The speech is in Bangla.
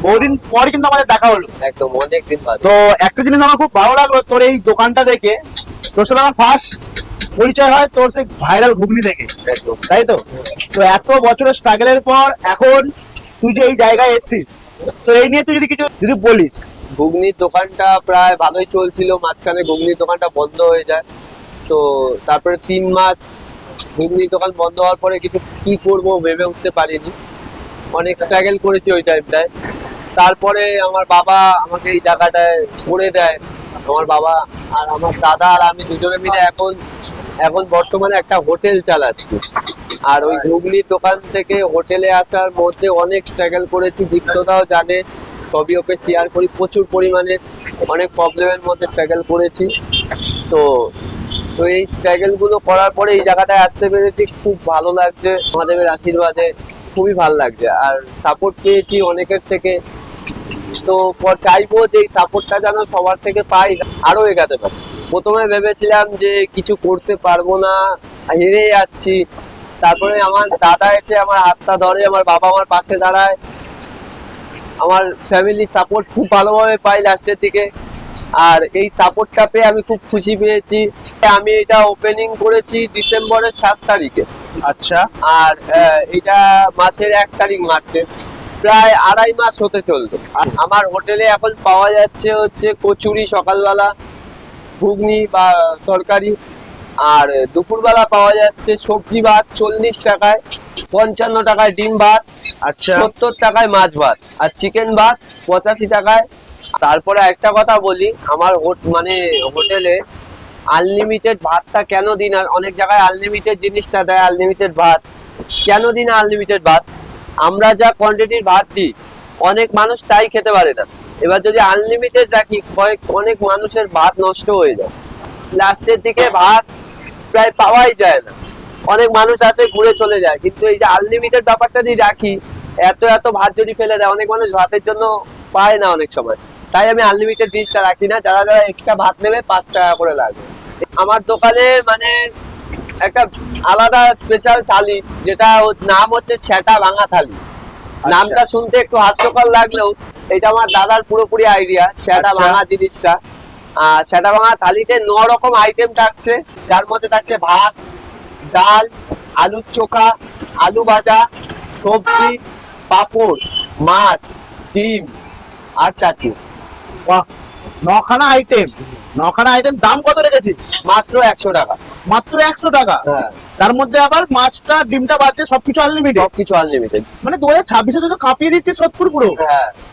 বহুদিন পর কিন্তু আমাদের দেখা হলো। একদম অনেকদিন বাদে। তো একটা জিনিস আমার খুব ভালো লাগলো তোর এই দোকানটা দেখে, তোর সাথে আমার ফার্স্ট পরিচয় হয় তোর সেই ভাইরাল ঘুগনি দেখে, একদম তাই তো? তো এত বছরের স্ট্রাগলের পর এখন তুই যে এই জায়গায় এসেছিস, তো এই নিয়ে তুই যদি কিছু যদি বলিস। ঘুগনির দোকানটা প্রায় ভালোই চলছিল, মাঝখানে ঘুগনির দোকানটা বন্ধ হয়ে যায়। তো তারপরে 3 মাস ঘুগনির দোকান বন্ধ হওয়ার পরে কিছু কি করব ভেবে উঠতে পারিনি, অনেক স্ট্রাগল করেছি ওই টাইমটায়। তারপরে আমার বাবা আমাকে এই জায়গাটায় করে দেয়। আমার বাবা আর আমার দাদা আর আমি দুজনে মিলে এখন বর্তমানে একটা হোটেল চালাচ্ছি। আর ওই ঘুগনির দোকান থেকে হোটেলে আসার মধ্যে অনেক স্ট্রাগল করেছি, দীপ্তদাও জানে, সবই ওকে শেয়ার করি। প্রচুর পরিমাণে অনেক প্রবলেমের মধ্যে স্ট্রাগল করেছি। তো তো এই স্ট্রাগল গুলো করার পরে এই জায়গাটায় আসতে পেরেছি, খুব ভালো লাগছে। মহাদেবের আশীর্বাদে খুবই ভালো লাগছে, আর সাপোর্ট পেয়েছি অনেকের থেকে। তো চাইবো যে এই সাপোর্টটা যেন সবার থেকে পাই, আরো এগাতে পারি। প্রথমে ভেবেছিলাম যে কিছু করতে পারবো না, হেরে যাচ্ছি। তারপরে আমার দাদা এসে আমার হাতটা ধরে, আমার বাবা আমার পাশে দাঁড়ায়, আমার ফ্যামিলি সাপোর্ট খুব ভালোভাবে পাই লাস্টের দিকে। আর এই সাপোর্টটা পেয়ে আমি খুব খুশি পেয়েছি। আমি এটা ওপেনিং করেছি ডিসেম্বরের 7 তারিখে। আচ্ছা। আর এটা মাসের 1 তারিখ মারছে, প্রায় 2.5 মাস হতে চলবে। আমার হোটেলে এখন পাওয়া যাচ্ছে হচ্ছে কচুরি সকালবেলা, ঘুগনি বা তরকারি, আর দুপুরবেলা পাওয়া যাচ্ছে সবজি ভাত 40 টাকায়, 55 টাকায় ডিম ভাত, আচ্ছা। 70 টাকায় মাছ ভাত, আর চিকেন ভাত 85 টাকায়। তারপরে একটা কথা বলি, আমার মানে হোটেলে আনলিমিটেড ভাতটা কেন দিন, আর অনেক জায়গায় আনলিমিটেড জিনিসটা দেয়, আনলিমিটেড ভাত কেন দিন? আনলিমিটেড ভাত আমরা যা কোয়ান্টিটির ভাত দিই, অনেক মানুষ তাই খেতে পারে না। এবার যদি আনলিমিটেড রাখি, অনেক মানুষের ভাত নষ্ট হয়ে যায়, লাস্টের দিকে ভাত প্রায় পাওয়াই যায় না, অনেক মানুষ আসে ঘুরে চলে যায়। কিন্তু এই যে আনলিমিটেড ব্যাপারটা যদি রাখি, এত ভাত যদি ফেলে দেয়, অনেক মানুষ ভাতের জন্য পায় না অনেক সময়। তাই আমি আনলিমিটেড জিনিসটা রাখি না, যারা যারা এক্সট্রা ভাত নেবে 5 টাকা করে লাগবে। আমার দোকানে মানে একটা আলাদা স্পেশাল থালি, যেটা নাম হচ্ছে সেটা ভাঙা থালি। নামটা শুনতে একটু হাস্যকর লাগলেও এটা আমার দাদার পুরোপুরি আইডিয়া, সেটা ভাঙা জিনিসটা। সেটা ভাঙা থালিতে 9 রকম আইটেম থাকছে, যার মধ্যে থাকছে ভাত, ডাল, আলুর চোখা, আলু ভাজা, সবজি, পাঁপড়, মাছ, ডিম আর চাটনি। বাহ, 9খানা আইটেম। 9খানা আইটেম দাম কত রেখেছিস? মাত্র 100 টাকা। মাত্র 100 টাকা? হ্যাঁ। তার মধ্যে আবার মাছটা ডিমটা বাদে সবকিছু আনলিমিটেড। সবকিছু আনলিমিটেড। মানে 2026-এ তো কাঁপিয়ে দিচ্ছে সোদপুর পুরো। হ্যাঁ।